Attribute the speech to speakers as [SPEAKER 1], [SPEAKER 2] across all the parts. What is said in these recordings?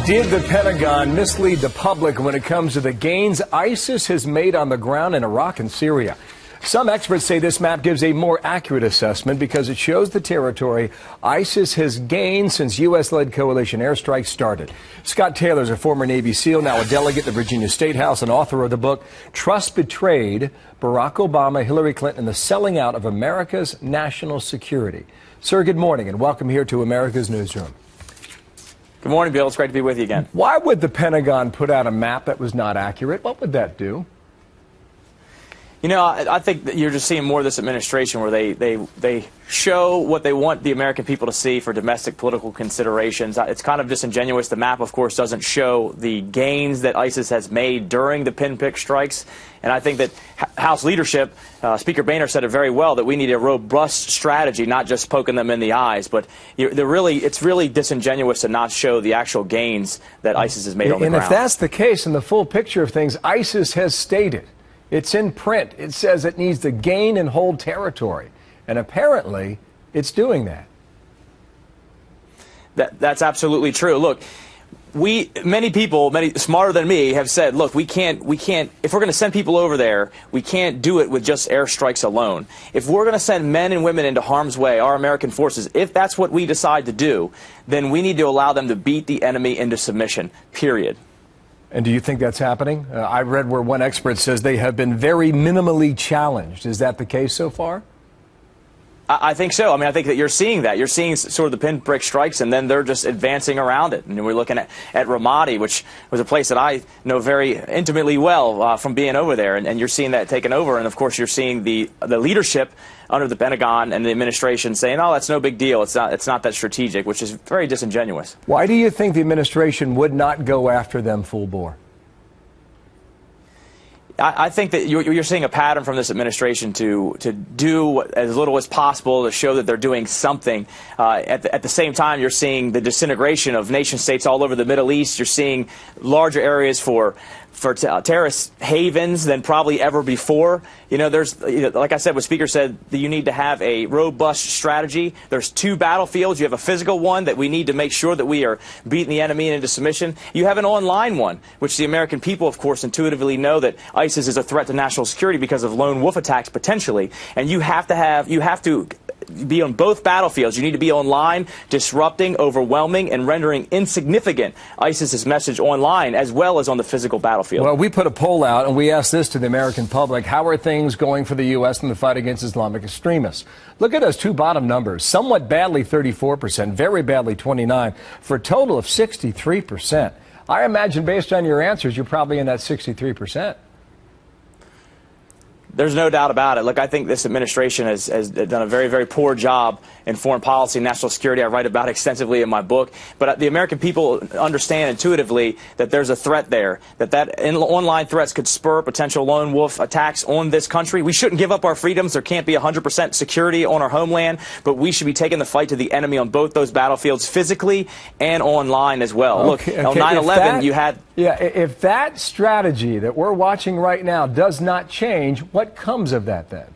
[SPEAKER 1] Did the Pentagon mislead the public when it comes to the gains ISIS has made on the ground in Iraq and Syria? Some experts say this map gives a more accurate assessment because it shows the territory ISIS has gained since U.S.-led coalition airstrikes started. Scott Taylor is a former Navy SEAL, now a delegate to the Virginia State House and author of the book Trust Betrayed: Barack Obama, Hillary Clinton, and the Selling Out of America's National Security. Sir, good morning and welcome here to America's Newsroom.
[SPEAKER 2] Good morning, Bill. It's great to be with you again.
[SPEAKER 1] Why would the Pentagon put out a map that was not accurate? What would that do?
[SPEAKER 2] You know, I think that you're just seeing more of this administration where they show what they want the American people to see for domestic political considerations. It's kind of disingenuous. The map, of course, doesn't show the gains that ISIS has made during the pinprick strikes. And I think that House leadership, Speaker Boehner said it very well, that we need a robust strategy, not just poking them in the eyes. But it's really disingenuous to not show the actual gains that ISIS has made on the ground.
[SPEAKER 1] And if that's the case, in the full picture of things, ISIS has stated, it's in print, it says it needs to gain and hold territory. And apparently, it's doing that.
[SPEAKER 2] That's absolutely true. Look, many people, many smarter than me, have said, look, we can't, if we're going to send people over there, we can't do it with just airstrikes alone. If we're going to send men and women into harm's way, our American forces, if that's what we decide to do, then we need to allow them to beat the enemy into submission, period.
[SPEAKER 1] And do you think that's happening? I read where one expert says they have been very minimally challenged. Is that the case so far?
[SPEAKER 2] I think so. I mean, I think that you're seeing that. You're seeing sort of the pinprick strikes, and then they're just advancing around it. And we're looking at Ramadi, which was a place that I know very intimately well from being over there. And you're seeing that taken over. And, of course, you're seeing the leadership under the Pentagon and the administration saying, oh, that's no big deal. It's not that strategic, which is very disingenuous.
[SPEAKER 1] Why do you think the administration would not go after them full bore?
[SPEAKER 2] I think that you're seeing a pattern from this administration to do as little as possible to show that they're doing something. At the same time, you're seeing the disintegration of nation states all over the Middle East. You're seeing larger areas for terrorist havens than probably ever before. You know, like I said, what Speaker said, that you need to have a robust strategy. There's two battlefields. You have a physical one that we need to make sure that we are beating the enemy into submission. You have an online one, which the American people, of course, intuitively know that ISIS is a threat to national security because of lone wolf attacks potentially. And you have to be on both battlefields. You need to be online, disrupting, overwhelming, and rendering insignificant ISIS's message online as well as on the physical battlefield.
[SPEAKER 1] Well, we put a poll out and we asked this to the American public. How are things going for the U.S. in the fight against Islamic extremists? Look at those two bottom numbers. Somewhat badly 34%, very badly 29%, for a total of 63%. I imagine based on your answers, you're probably in that 63%.
[SPEAKER 2] There's no doubt about it. Look, I think this administration has done a very, very poor job in foreign policy and national security. I write about it extensively in my book. But the American people understand intuitively that there's a threat there, that online threats could spur potential lone wolf attacks on this country. We shouldn't give up our freedoms. There can't be 100% security on our homeland, but we should be taking the fight to the enemy on both those battlefields, physically and online as well.
[SPEAKER 1] Okay,
[SPEAKER 2] look, on 9/11, you had...
[SPEAKER 1] Yeah, if that strategy that we're watching right now does not change, what comes of that then?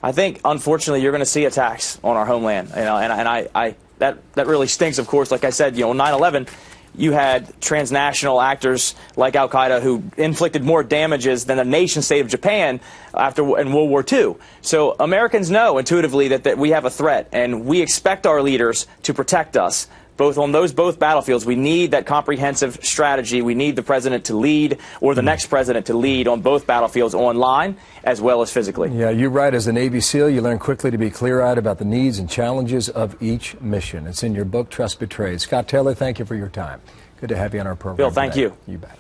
[SPEAKER 2] I think, unfortunately, you're going to see attacks on our homeland. You know, and that really stinks, of course. Like I said, you know, on 9/11, you had transnational actors like Al-Qaeda who inflicted more damages than the nation state of Japan in World War II. So Americans know intuitively that we have a threat, and we expect our leaders to protect us. Both on both battlefields, we need that comprehensive strategy. We need the president to lead, or the next president to lead on both battlefields, online as well as physically.
[SPEAKER 1] Yeah, you write as a Navy SEAL, you learn quickly to be clear-eyed about the needs and challenges of each mission. It's in your book, Trust Betrayed. Scott Taylor, thank you for your time. Good to have you on our program.
[SPEAKER 2] Bill, thank
[SPEAKER 1] today.
[SPEAKER 2] you.
[SPEAKER 1] You bet.